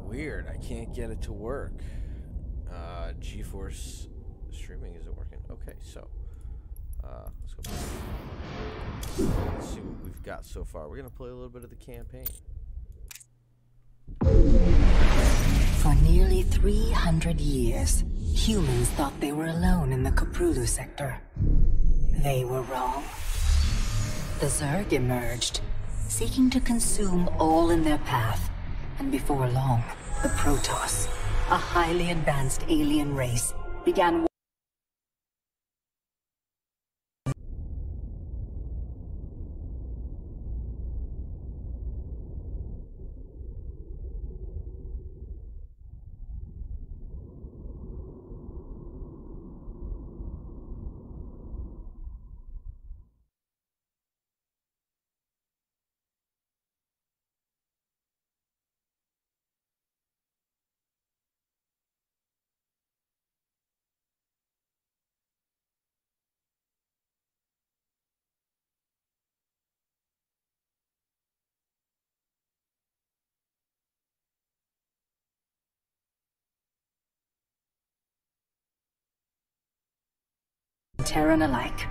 Weird. I can't get it to work. GeForce streaming isn't working. Okay, so let's go back. Let's see what we've got so far. We're gonna play a little bit of the campaign. For nearly 300 years, humans thought they were alone in the Koprulu sector. They were wrong. The Zerg emerged, seeking to consume all in their path, and before long, the Protoss, a highly advanced alien race, began Terran alike.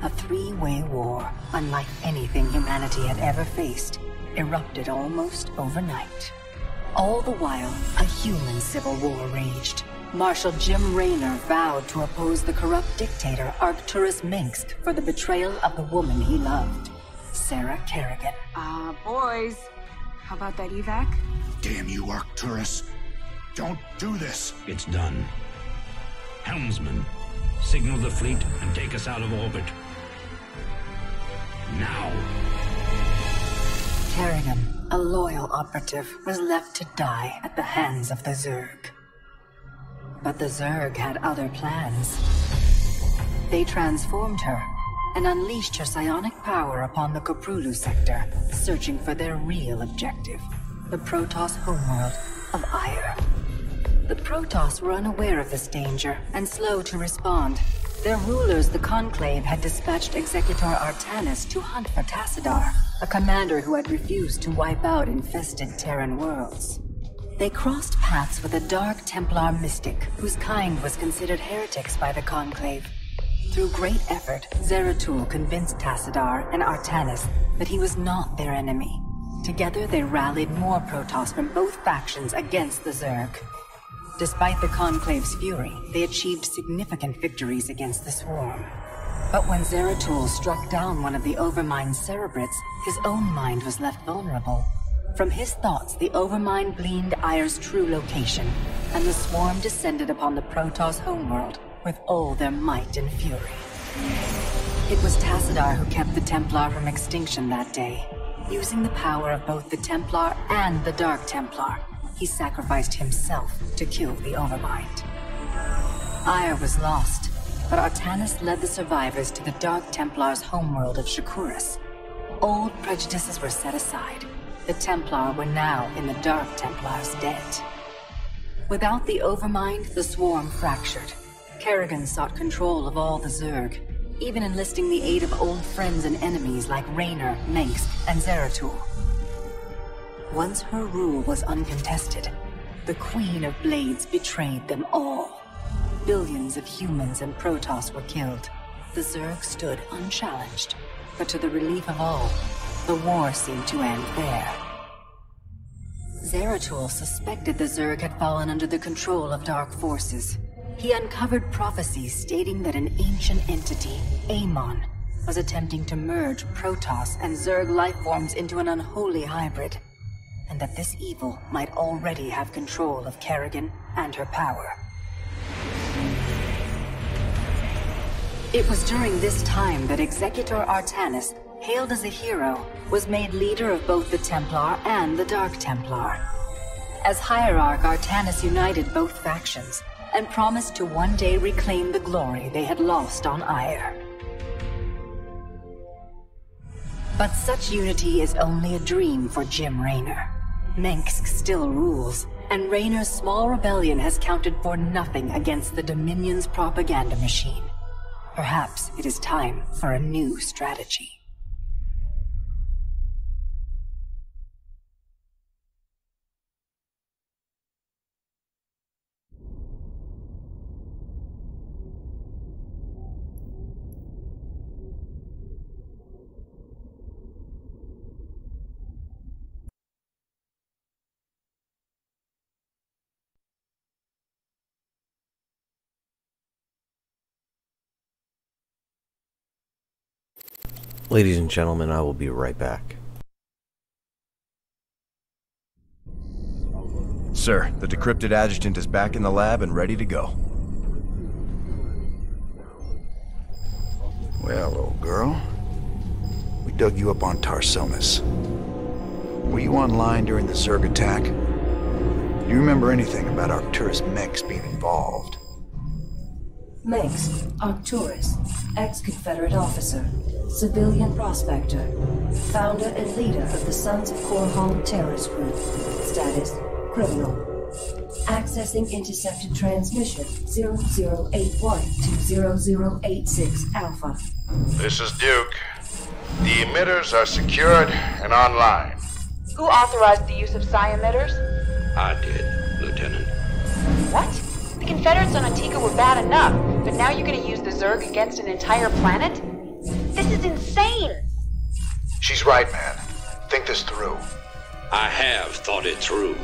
A three-way war, unlike anything humanity had ever faced, erupted almost overnight. All the while, a human civil war raged. Marshal Jim Raynor vowed to oppose the corrupt dictator Arcturus Minsk for the betrayal of the woman he loved, Sarah Kerrigan. Boys, how about that evac? Damn you, Arcturus. Don't do this. It's done. Helmsman, signal the fleet and take us out of orbit. Now. Kerrigan, a loyal operative, was left to die at the hands of the Zerg. But the Zerg had other plans. They transformed her and unleashed her psionic power upon the Koprulu sector, searching for their real objective, the Protoss homeworld of Ire. The Protoss were unaware of this danger and slow to respond. Their rulers, the Conclave, had dispatched Executor Artanis to hunt for Tassadar, a commander who had refused to wipe out infested Terran worlds. They crossed paths with a Dark Templar mystic, whose kind was considered heretics by the Conclave. Through great effort, Zeratul convinced Tassadar and Artanis that he was not their enemy. Together they rallied more Protoss from both factions against the Zerg. Despite the Conclave's fury, they achieved significant victories against the Swarm. But when Zeratul struck down one of the Overmind's Cerebrits, his own mind was left vulnerable. From his thoughts, the Overmind gleaned Ire's true location, and the Swarm descended upon the Protoss homeworld with all their might and fury. It was Tassadar who kept the Templar from extinction that day. Using the power of both the Templar and the Dark Templar, he sacrificed himself to kill the Overmind. Ire was lost, but Artanis led the survivors to the Dark Templar's homeworld of Shakuras. Old prejudices were set aside. The Templar were now in the Dark Templar's debt. Without the Overmind, the Swarm fractured. Kerrigan sought control of all the Zerg, even enlisting the aid of old friends and enemies like Raynor, Mengsk, and Zeratul. Once her rule was uncontested, the Queen of Blades betrayed them all. Billions of humans and Protoss were killed. The Zerg stood unchallenged, but to the relief of all, the war seemed to end there. Zeratul suspected the Zerg had fallen under the control of dark forces. He uncovered prophecies stating that an ancient entity, Amon, was attempting to merge Protoss and Zerg lifeforms into an unholy hybrid, and that this evil might already have control of Kerrigan and her power. It was during this time that Executor Artanis, hailed as a hero, was made leader of both the Templar and the Dark Templar. As Hierarch, Artanis united both factions, and promised to one day reclaim the glory they had lost on Ire. But such unity is only a dream for Jim Raynor. Mengsk still rules, and Raynor's small rebellion has counted for nothing against the Dominion's propaganda machine. Perhaps it is time for a new strategy. Ladies and gentlemen, I will be right back. Sir, the decrypted adjutant is back in the lab and ready to go. Well, old girl, we dug you up on Tarsonis. Were you online during the Zerg attack? Do you remember anything about Arcturus Menx being involved? Menx, Arcturus, ex-Confederate officer, civilian prospector, founder and leader of the Sons of Korhal terrorist group. Status, criminal. Accessing intercepted transmission 0081 to 0086 Alpha. This is Duke. The emitters are secured and online. Who authorized the use of psi emitters? I did, Lieutenant. What? The Confederates on Antigua were bad enough, but now you're gonna use the Zerg against an entire planet? This is insane! She's right, man. Think this through. I have thought it through.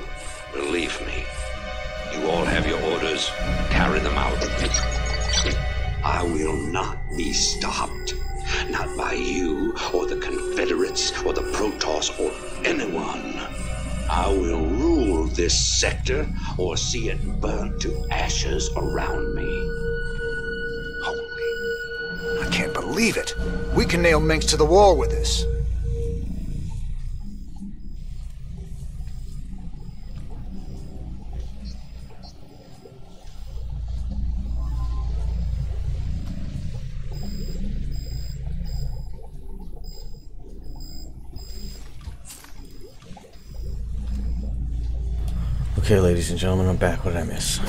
Believe me. You all have your orders. Carry them out. I will not be stopped. Not by you, or the Confederates, or the Protoss, or anyone. I will rule this sector, or see it burnt to ashes around me. Holy... I can't believe it. We can nail Menx to the wall with this. Okay, ladies and gentlemen, I'm back. What did I miss?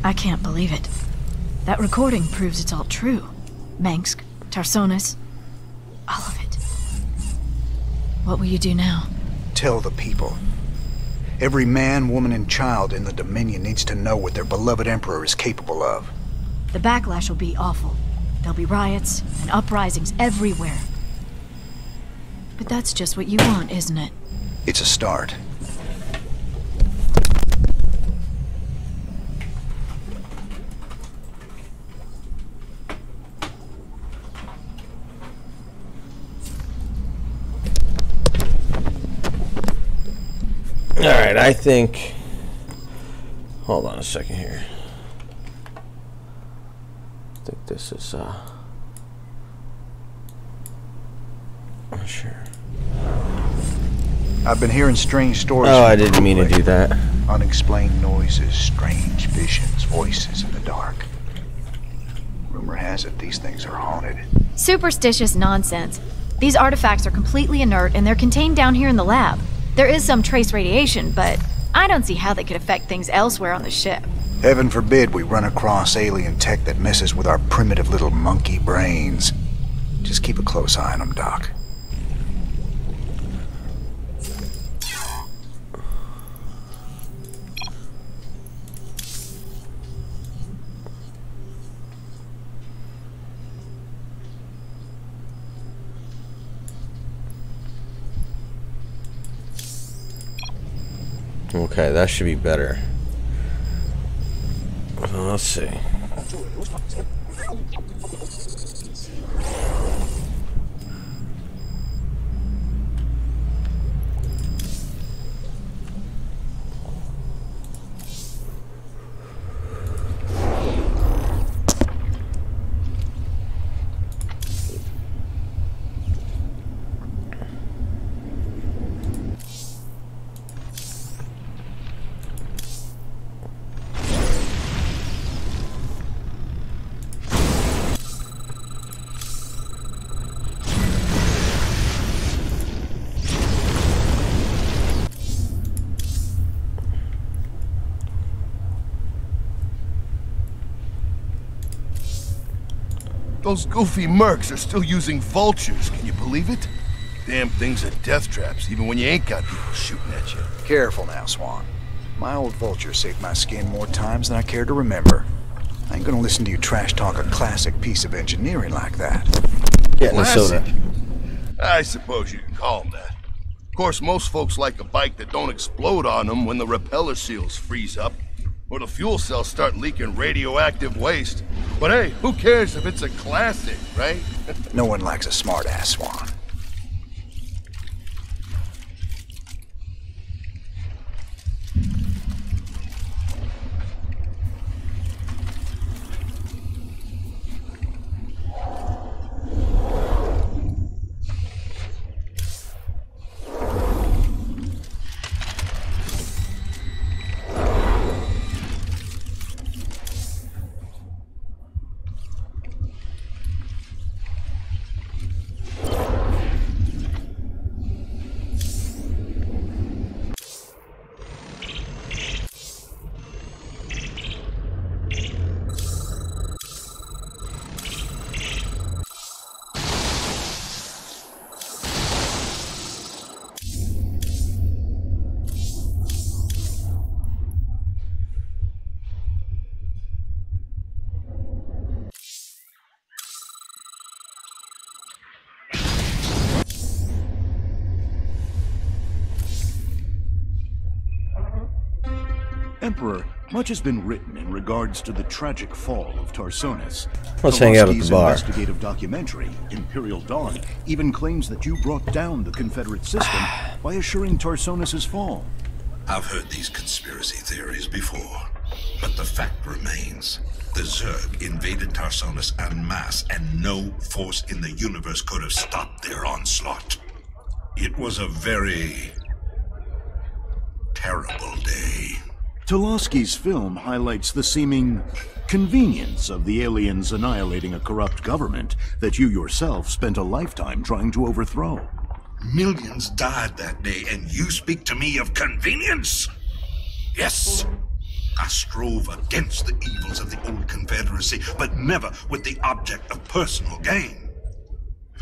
I can't believe it. That recording proves it's all true. Menx, Tarsonis, all of it. What will you do now? Tell the people. Every man, woman, and child in the Dominion needs to know what their beloved Emperor is capable of. The backlash will be awful. There'll be riots and uprisings everywhere. But that's just what you want, isn't it? It's a start. Alright, I think... Hold on a second here. I think this is, I'm not sure. I've been hearing strange stories. Oh, I didn't mean to do that. Unexplained noises, strange visions, voices in the dark. Rumor has it these things are haunted. Superstitious nonsense. These artifacts are completely inert and they're contained down here in the lab. There is some trace radiation, but I don't see how they could affect things elsewhere on the ship. Heaven forbid we run across alien tech that messes with our primitive little monkey brains. Just keep a close eye on them, Doc. Okay, that should be better. Let's see. Those goofy mercs are still using vultures, can you believe it? Damn things are death traps, even when you ain't got people shooting at you. Careful now, Swan. My old vulture saved my skin more times than I care to remember. I ain't gonna listen to you trash talk a classic piece of engineering like that. Getting a soda. I suppose you can call them that. Of course, most folks like a bike that don't explode on them when the repeller seals freeze up, or the fuel cells start leaking radioactive waste. But hey, who cares if it's a classic, right? No one likes a smart-ass swan. Emperor, much has been written in regards to the tragic fall of Tarsonis. Let's hang out at the bar. Investigative documentary, Imperial Dawn, even claims that you brought down the Confederate system by assuring Tarsonis' fall. I've heard these conspiracy theories before, but the fact remains. The Zerg invaded Tarsonis en masse, and no force in the universe could have stopped their onslaught. It was a very terrible day. Tolosky's film highlights the seeming convenience of the aliens annihilating a corrupt government that you yourself spent a lifetime trying to overthrow. Millions died that day, and you speak to me of convenience? Yes, I strove against the evils of the old Confederacy, but never with the object of personal gain.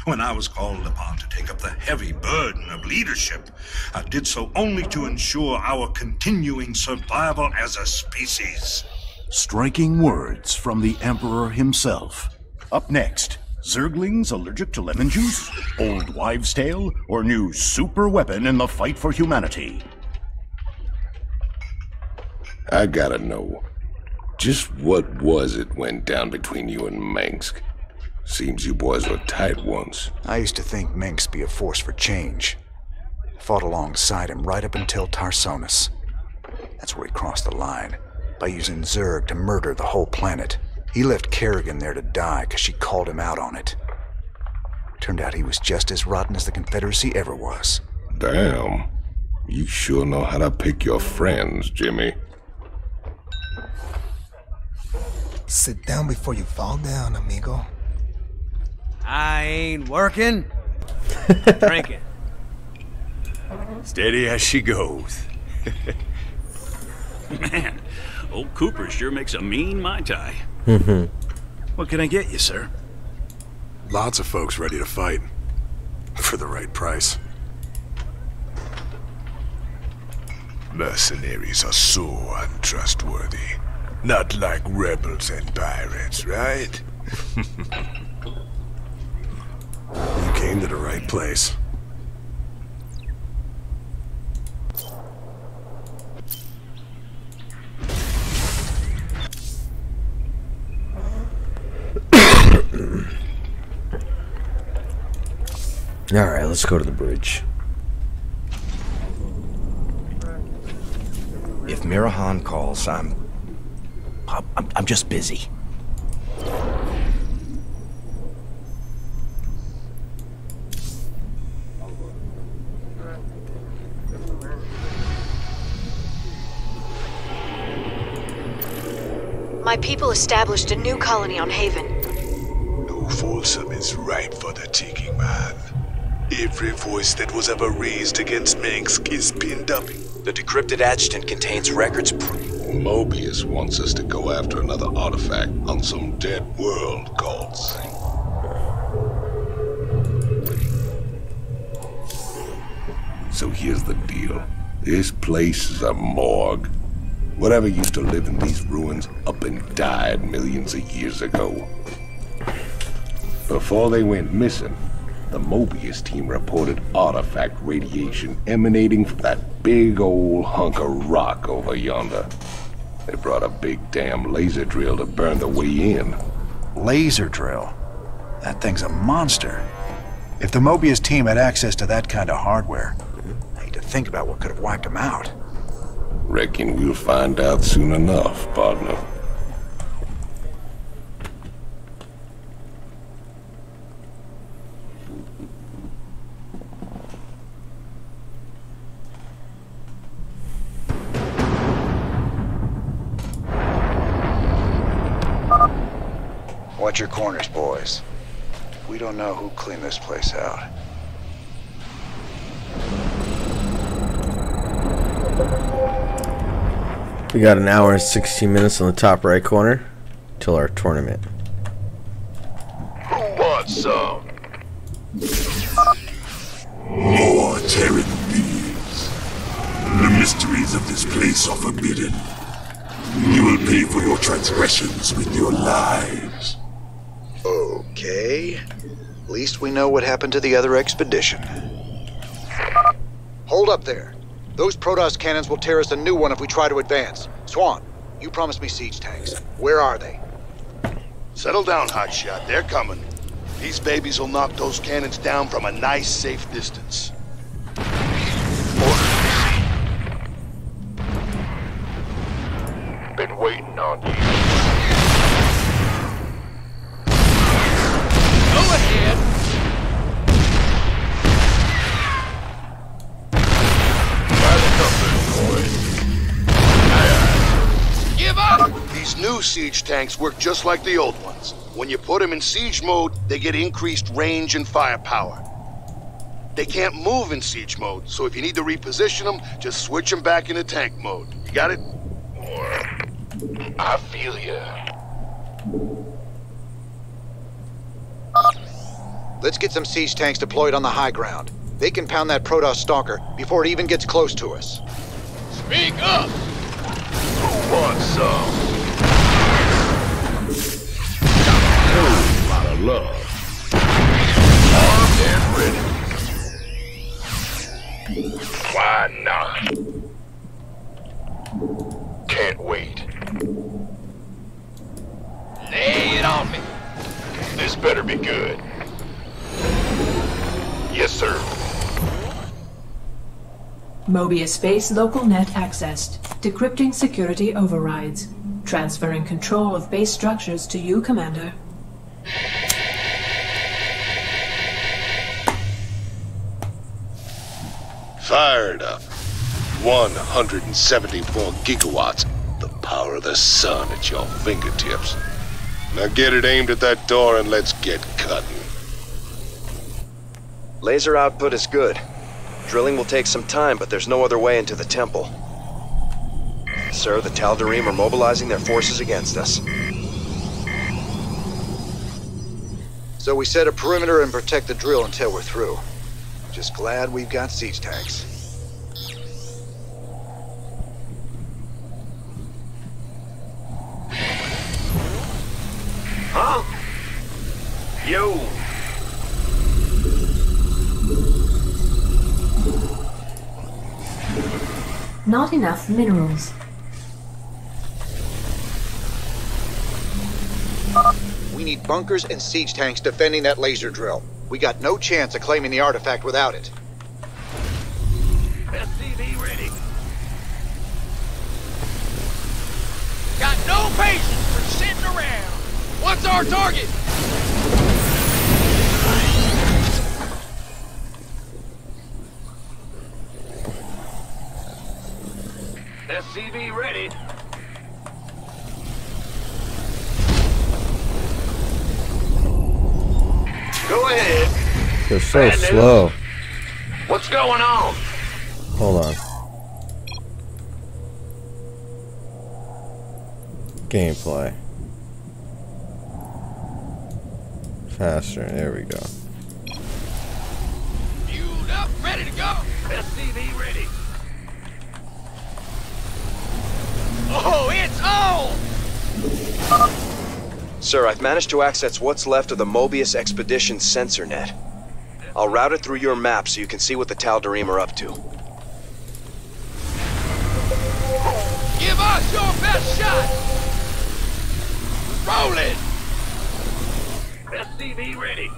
When I was called upon to take up the heavy burden of leadership, I did so only to ensure our continuing survival as a species. Striking words from the Emperor himself. Up next, Zerglings allergic to lemon juice, old wives' tale, or new super weapon in the fight for humanity. I gotta know, just what was it went down between you and Mengsk? Seems you boys were tight once. I used to think Mengsk be a force for change. Fought alongside him right up until Tarsonis. That's where he crossed the line, by using Zerg to murder the whole planet. He left Kerrigan there to die because she called him out on it. Turned out he was just as rotten as the Confederacy ever was. Damn. You sure know how to pick your friends, Jimmy. Sit down before you fall down, amigo. I ain't working. Drinking. Steady as she goes. Man, old Cooper sure makes a mean Mai Tai. What can I get you, sir? Lots of folks ready to fight. For the right price. Mercenaries are so untrustworthy. Not like rebels and pirates, right? You came to the right place. Alright, let's go to the bridge. If Mirahan calls, I'm just busy. My people established a new colony on Haven. New Folsom is ripe for the taking, man. Every voice that was ever raised against Mengsk is pinned up. The decrypted adjutant contains records Mobius wants us to go after another artifact on some dead world called Zinc. So here's the deal. This place is a morgue. Whatever used to live in these ruins up and died millions of years ago. Before they went missing, The Mobius team reported artifact radiation emanating from that big old hunk of rock over yonder. They brought a big damn laser drill to burn the way in. Laser drill? That thing's a monster. If the Mobius team had access to that kind of hardware, I hate to think about what could have wiped them out. Reckon we'll find out soon enough, partner. Watch your corners, boys. We don't know who cleaned this place out. We got an hour and 16 minutes on the top right corner till our tournament. Who wants some? More Terran beings. The mysteries of this place are forbidden. You will pay for your transgressions with your lives. Okay. At least we know what happened to the other expedition. Hold up there. Those Protoss cannons will tear us a new one if we try to advance. Swan, you promised me siege tanks. Where are they? Settle down, hotshot. They're coming. These babies will knock those cannons down from a nice, safe distance. Been waiting on you. Go ahead. Give up! These new siege tanks work just like the old ones. When you put them in siege mode, they get increased range and firepower. They can't move in siege mode, so if you need to reposition them, just switch them back into tank mode. You got it? I feel ya. Let's get some siege tanks deployed on the high ground. They can pound that Protoss stalker before it even gets close to us. Speak up! Who wants some? A lot of love. Armed and ready. Why not? Can't wait. Lay it on me. This better be good. Yes, sir. Mobius base local net accessed. Decrypting security overrides. Transferring control of base structures to you, Commander. Fired up. 174 gigawatts. The power of the sun at your fingertips. Now get it aimed at that door and let's get cutting. Laser output is good. Drilling will take some time, but there's no other way into the temple. Sir, the Tal'Darim are mobilizing their forces against us. So we set a perimeter and protect the drill until we're through. Just glad we've got siege tanks. Huh? Yo. Not enough minerals. We need bunkers and siege tanks defending that laser drill. We got no chance of claiming the artifact without it. SCV ready. Got no patience for sitting around. What's our target? SCV ready. Go ahead. They're so slow. What's going on? Hold on. Gameplay. Faster. There we go. Fueled up, ready to go. SCV ready. Oh, it's on! Sir, I've managed to access what's left of the Mobius Expedition sensor net. I'll route it through your map so you can see what the Tal'Darim are up to. Give us your best shot! Roll it! SCV ready.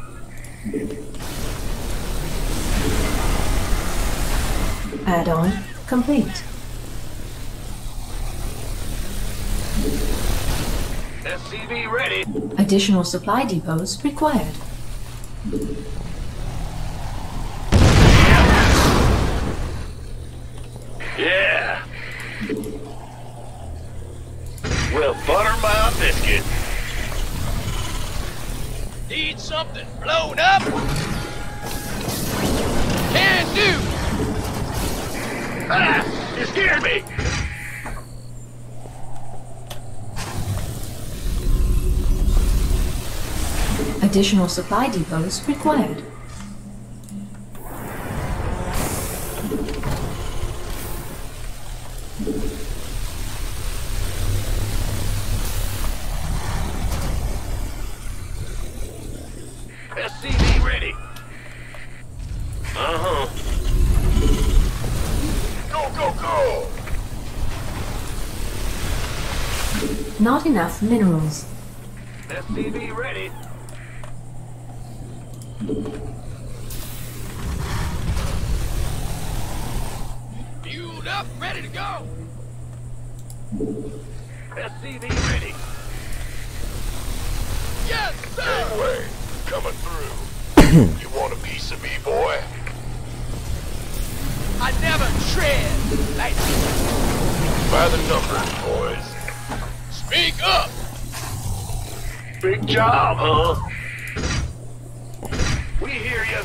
Add-on complete. SCV ready. Additional supply depots required. Yeah. Well, butter my biscuit. Need something blown up? Can do! Ah! You scared me! Additional supply depots required. SCV ready. Uh-huh. Go, go, go! Not enough minerals. SCV ready. Fueled up, ready to go! SCV ready. Yes, sir! Anyway, coming through. You want a piece of me, boy? I never tread like By the numbers, boys. Speak up! Big job, huh? We hear you.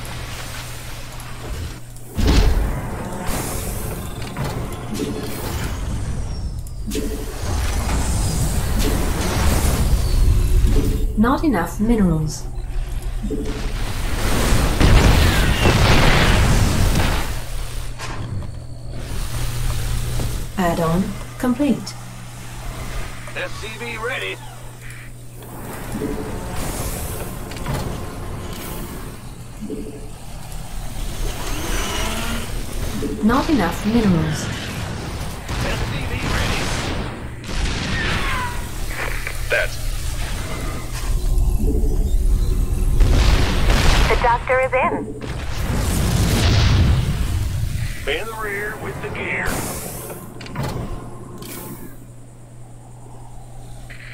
Not enough minerals. Add-on complete. SCV ready. Not enough minerals. SCV ready. That's... The doctor is in. In the rear with the gear.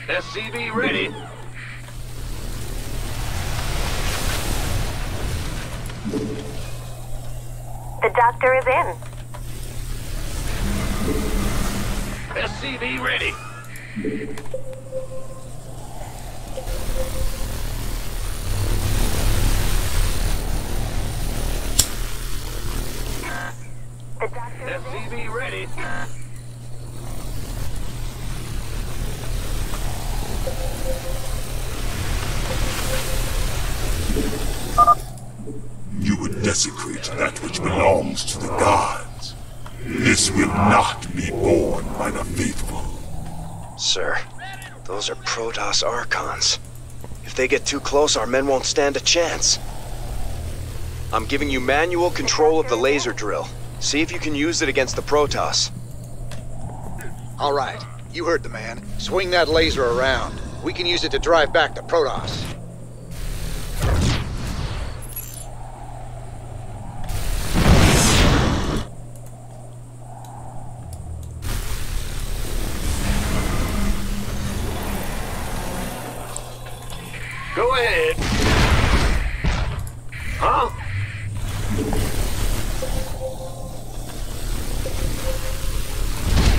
SCV ready. The doctor is in. SCV ready. The doctor is in. SCV ready. You would desecrate that which belongs to the gods. This will not be borne by the faithful. Sir, those are Protoss Archons. If they get too close, our men won't stand a chance. I'm giving you manual control of the laser drill. See if you can use it against the Protoss. All right, you heard the man. Swing that laser around. We can use it to drive back the Protoss. Go ahead. Huh?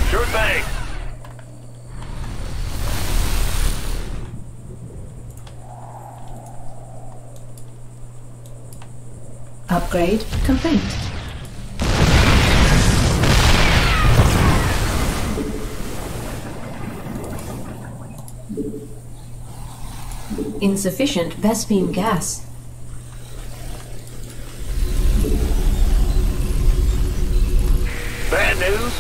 Sure thing. Upgrade complete. Insufficient Vespene gas. Bad news?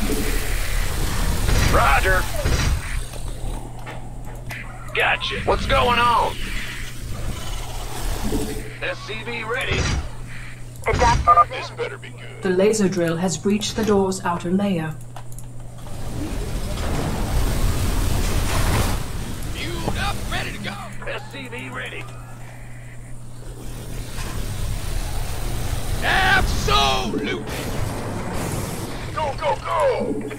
Roger. Gotcha. What's going on? SCV ready. This better be good. The laser drill has breached the door's outer layer. Fueled up, ready to go. SCV ready. Absolutely. Go, go, go!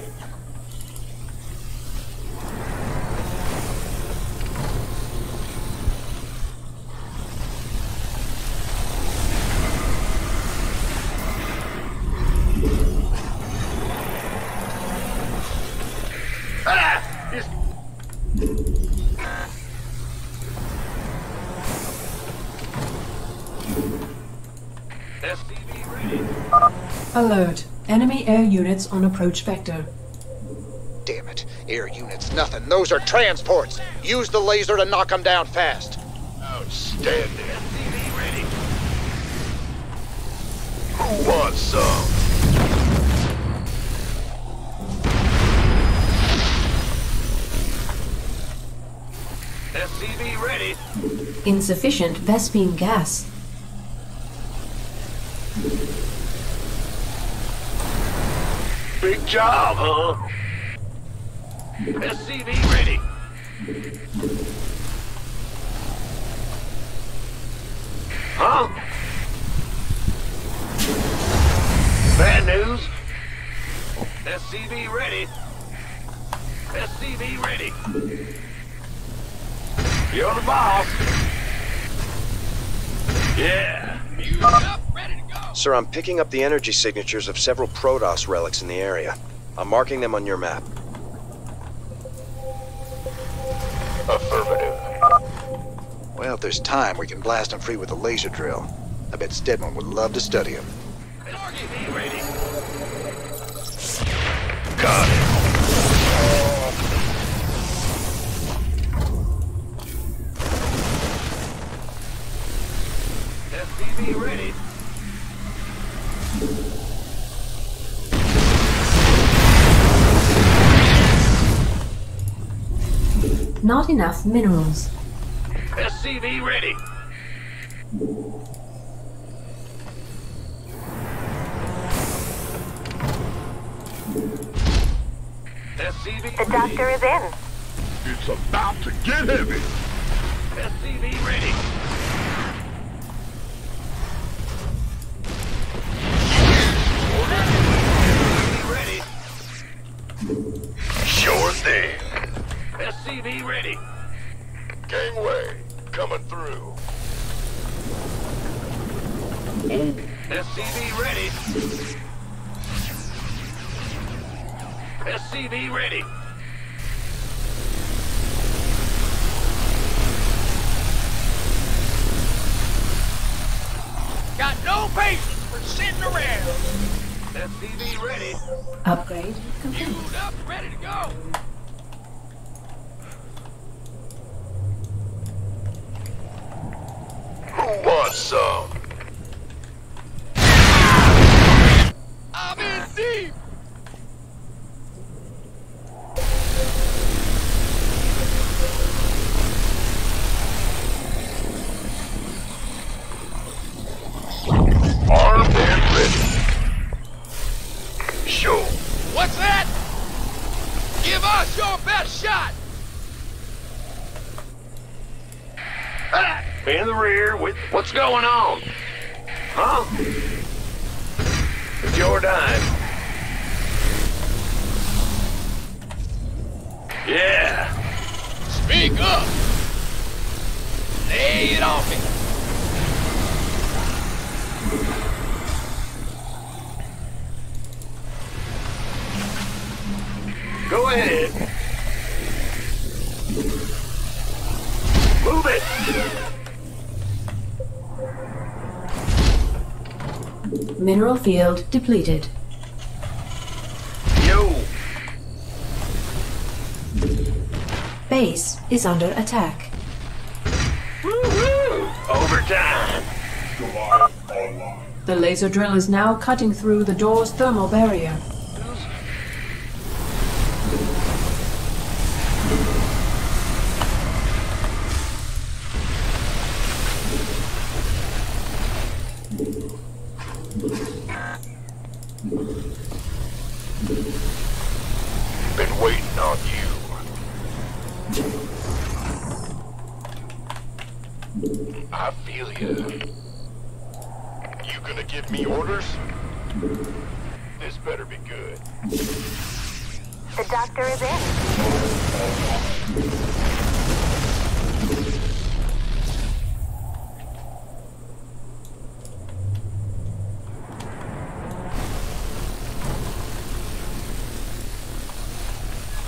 Alert. Enemy air units on approach vector. Damn it. Air units, nothing. Those are transports. Use the laser to knock them down fast. Outstanding. SCV ready. Who wants some? SCV ready. Insufficient Vespene gas. Big job, huh? SCV ready. Huh? Bad news? SCV ready. SCV ready. You're the boss. Yeah. Fueled up, ready to go. Sir, I'm picking up the energy signatures of several Protoss relics in the area. I'm marking them on your map. Affirmative. Well, if there's time, we can blast them free with a laser drill. I bet Stedman would love to study them. SCV ready. Got it. SCV ready. Not enough minerals. SCV ready. SCV. The doctor is in. It's about to get heavy. SCV ready. SCV ready. Sure thing. SCV ready. Gangway, coming through. SCV ready. SCV ready. Got no patience for sitting around. SCV ready. Upgrade complete. Fueled up, ready to go. Who wants some? I'm in deep. Armed and ready. Show. What's that? Give us your best shot. In the rear with... What's going on? Huh? It's your dime. Yeah. Speak up. Lay it on me. Go ahead. Move it. Mineral field depleted. Yo. Base is under attack. Woo-hoo. Overtime. The laser drill is now cutting through the door's thermal barrier. feel ya. You gonna give me orders? This better be good. The doctor is in.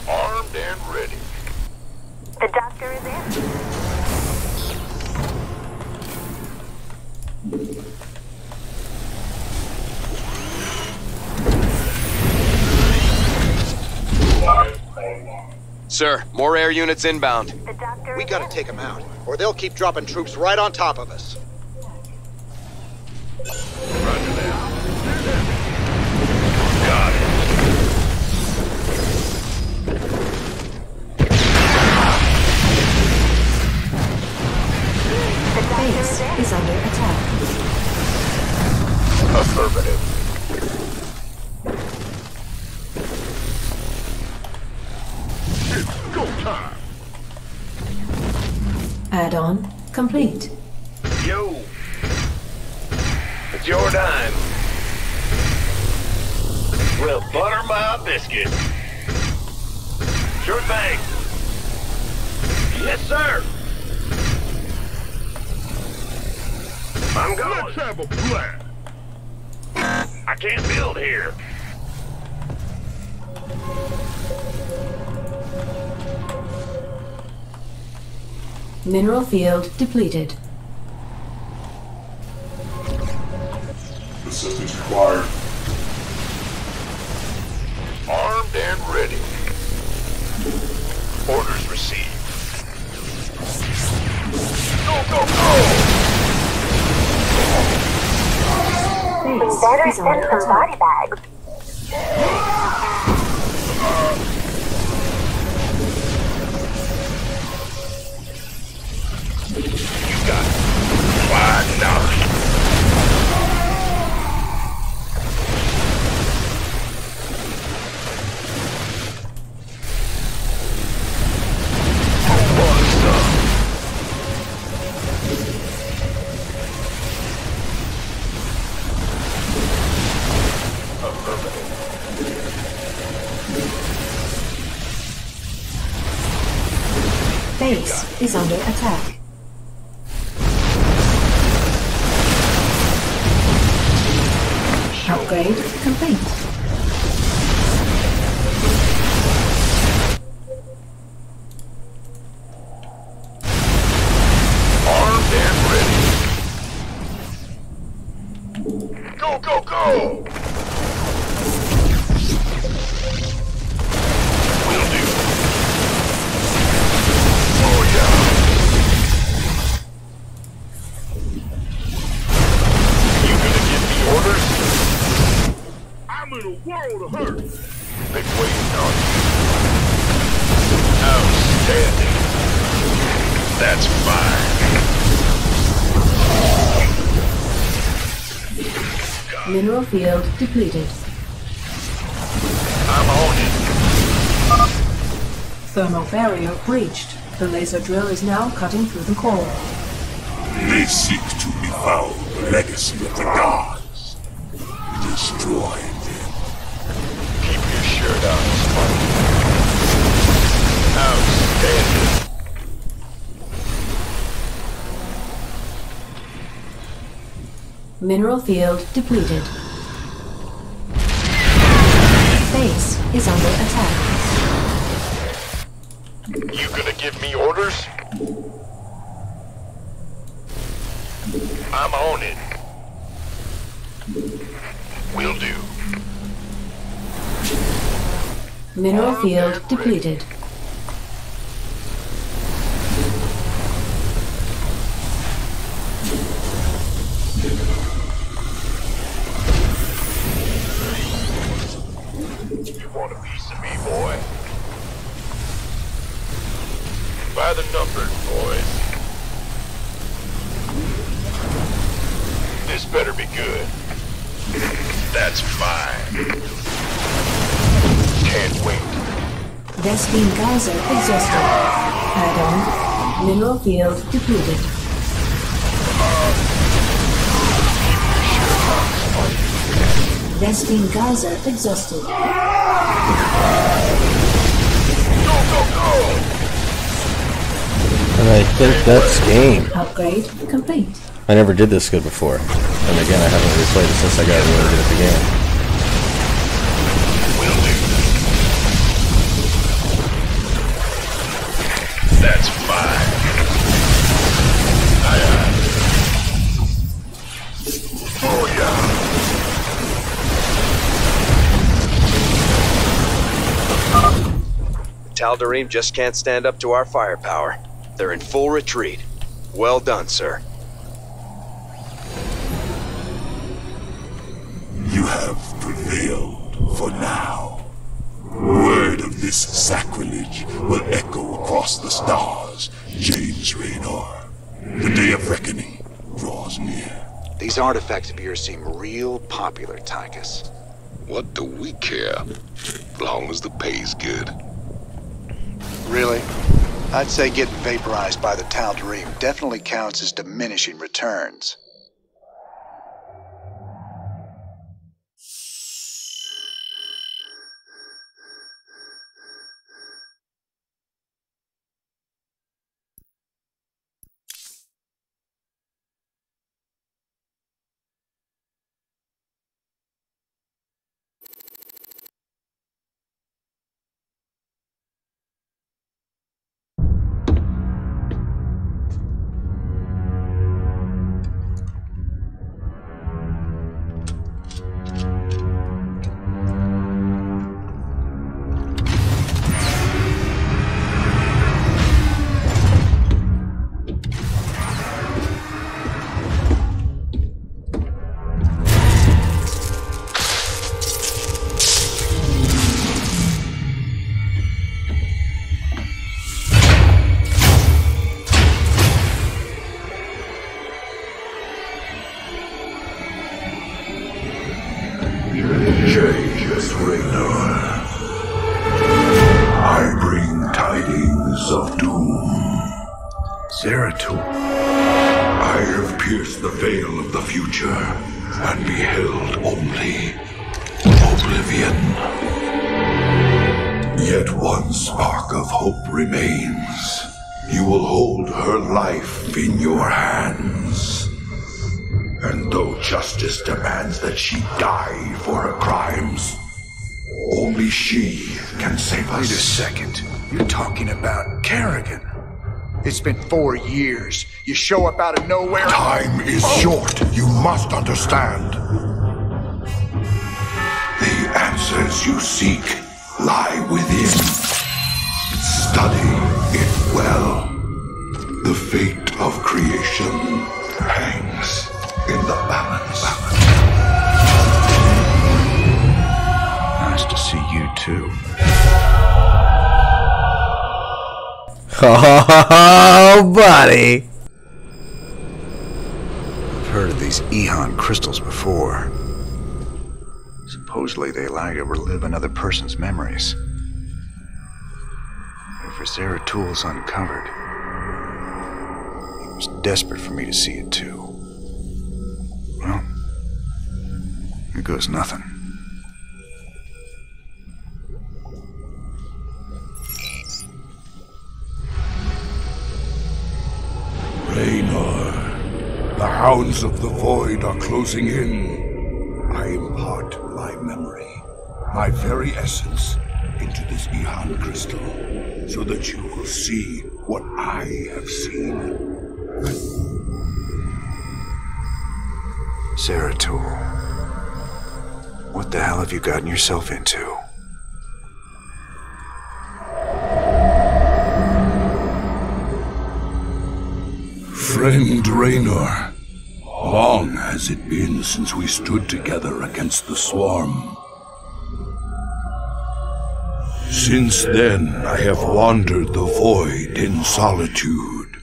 Armed and ready. The doctor is in. Sir, more air units inbound. We gotta take them out, or they'll keep dropping troops right on top of us. Base is under attack. Affirmative. It's go time. Add-on complete. Yo. It's your time. Well, butter my biscuit. Sure thing. Yes, sir. I'm going. Let's have a plan. I can't build here. Mineral field depleted. Assistance required. Armed and ready. Orders received. Go, go, go! We better send some body bags. You got it. Why not? Base is under attack. Upgrade complete. Armed and ready. Go, go, go! Will do. Oh, yeah. You gonna give me orders? I'm in a world of hurt. Been waiting on you. Outstanding. That's fine. Mineral field depleted. I'm on it. Thermal barrier breached. The laser drill is now cutting through the core. They seek to devour the legacy of the gods. Destroy them. Keep your shirt on, Sparky. Outstanding. Mineral field depleted. Base is under attack. You gonna give me orders? I'm on it. Will do. Mineral field depleted. You want a piece of me, boy? By the numbers, boys. This better be good. That's fine. Can't wait. Vespine geyser exhausted. Add-on. Mineral field depleted. Vespine Geyser exhausted. And I think that's game. Upgrade complete. I never did this good before. And again, I haven't replayed it since I got really good at the game. That's fine. Oh yeah. Tal'Darim just can't stand up to our firepower. They're in full retreat. Well done, sir. You have prevailed for now. Word of this sacrilege will echo across the stars, James Raynor. The day of reckoning draws near. These artifacts of yours seem real popular, Tychus. What do we care? As long as the pay's good. Really? I'd say getting vaporized by the Tal'Darim definitely counts as diminishing returns. James Raynor. I bring tidings of doom. Zeratul. I have pierced the veil of the future and beheld only oblivion. Yet one spark of hope remains. You will hold her life in your hands. And though justice demands that she die for her crimes, only she can save us. Wait a second. You're talking about Kerrigan. It's been 4 years. You show up out of nowhere. Time is short. You must understand. The answers you seek lie within. Study it well. The fate of creation hangs in the balance. Nice to see you too. Oh, buddy! I've heard of these Ehon crystals before. Supposedly they allow you to relive another person's memories. If Zeratul's uncovered, he was desperate for me to see it too. Well, here goes nothing. Raynor, the hounds of the void are closing in. I impart my memory, my very essence, into this Ehon crystal, so that you will see what I have seen. Zeratul, what the hell have you gotten yourself into? Friend Raynor, long has it been since we stood together against the Swarm. Since then, I have wandered the void in solitude,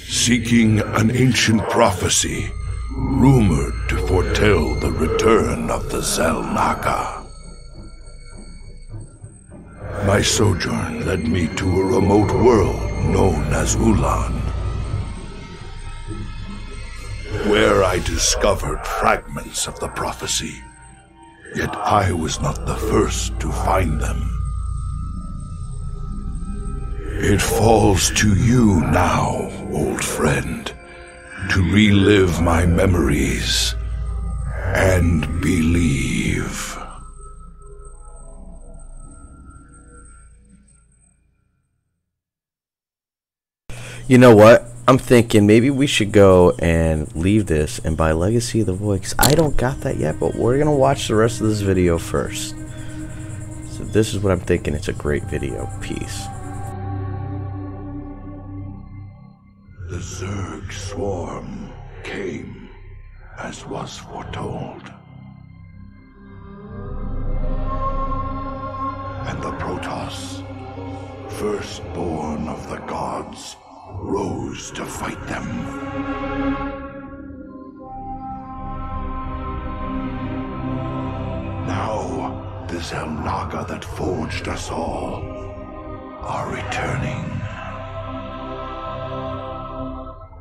seeking an ancient prophecy rumored to foretell the return of the Xel'Naga. My sojourn led me to a remote world known as Ulan, where I discovered fragments of the prophecy Yet I was not the first to find them. It falls to you now, old friend, to relive my memories and believe. You know what? I'm thinking maybe we should go and leave this and buy Legacy of the Void, because I don't got that yet, but we're going to watch the rest of this video first. So this is what I'm thinking. It's a great video piece. The Zerg swarm came as was foretold. And the Protoss, firstborn of the gods, rose to fight them. Now, the Xel'Naga that forged us all are returning.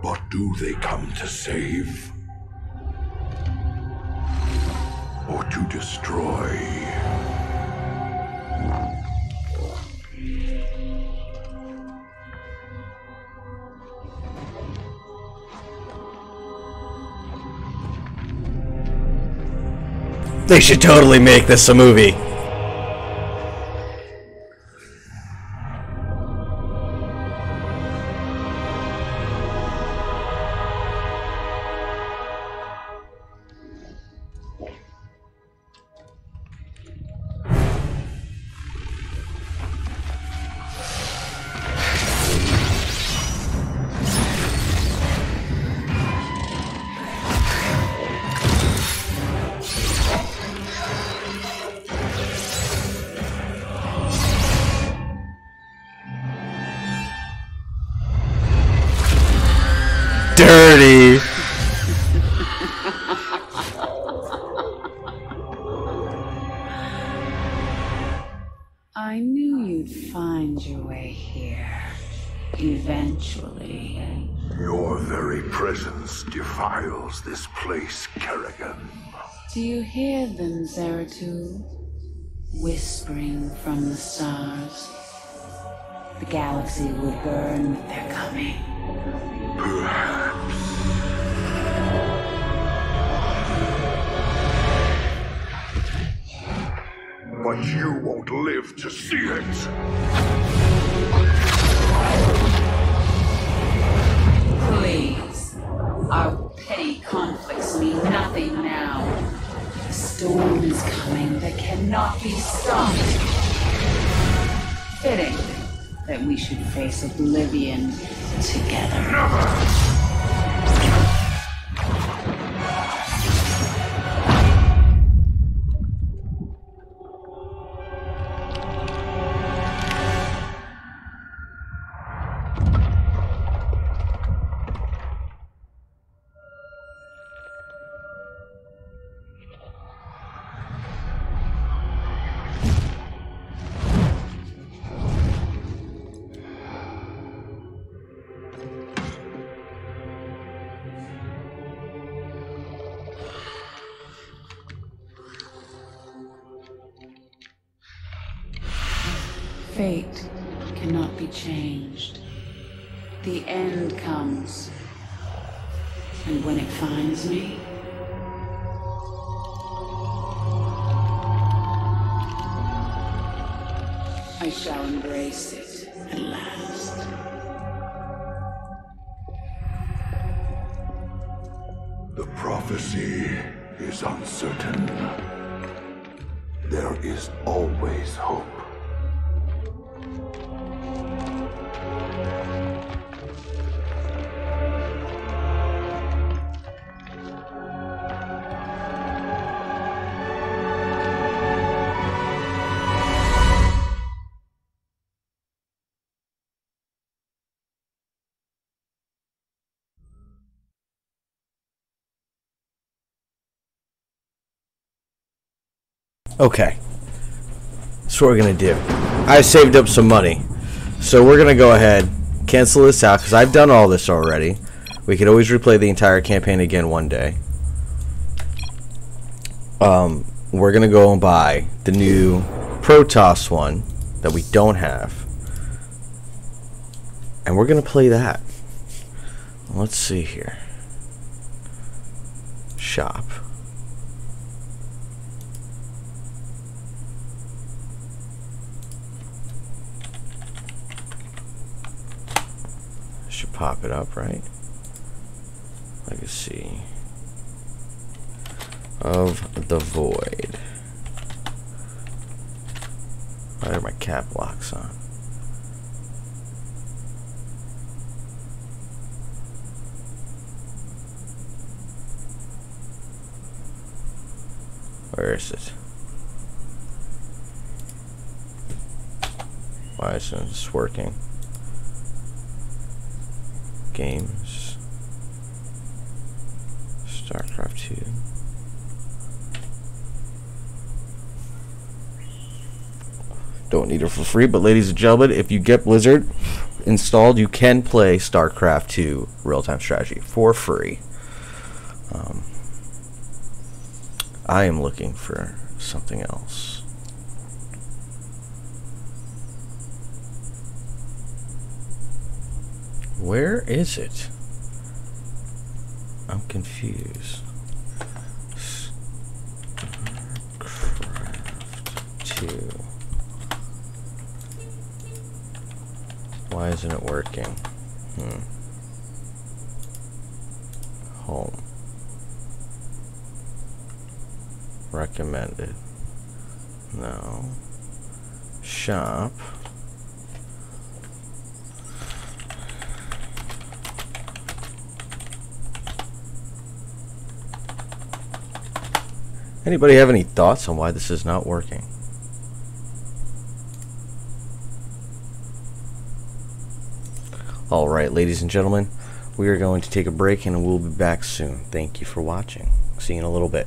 What do they come to save? Or to destroy? They should totally make this a movie. Dirty. I knew you'd find your way here. Eventually. Your very presence defiles this place, Kerrigan. Do you hear them, Zeratul? Whispering from the stars. The galaxy will burn with their coming. Perhaps. But you won't live to see it. Please. Our petty conflicts mean nothing now. A storm is coming that cannot be stopped. Fitting that we should face oblivion together. Never! Fate cannot be changed. The end comes. And when it finds me, I shall embrace it at last. The prophecy is uncertain. There is always hope. Okay, so what we're gonna do, I saved up some money, so we're gonna go ahead, cancel this out, because I've done all this already. We could always replay the entire campaign again one day. we're gonna go and buy the new Protoss one that we don't have, and we're gonna play that. Let's see here. Shop. Should pop it up, right? Legacy of the Void. Why are my cap locks on? Where is it? Why isn't this working? Games. StarCraft 2. Don't need it for free, but ladies and gentlemen, if you get Blizzard installed, you can play StarCraft 2 real-time strategy for free. I am looking for something else. Where is it? I'm confused. StarCraft 2. Why isn't it working? Home. Recommended. No. Shop. Anybody have any thoughts on why this is not working? Alright, ladies and gentlemen, we are going to take a break and we'll be back soon. Thank you for watching. See you in a little bit.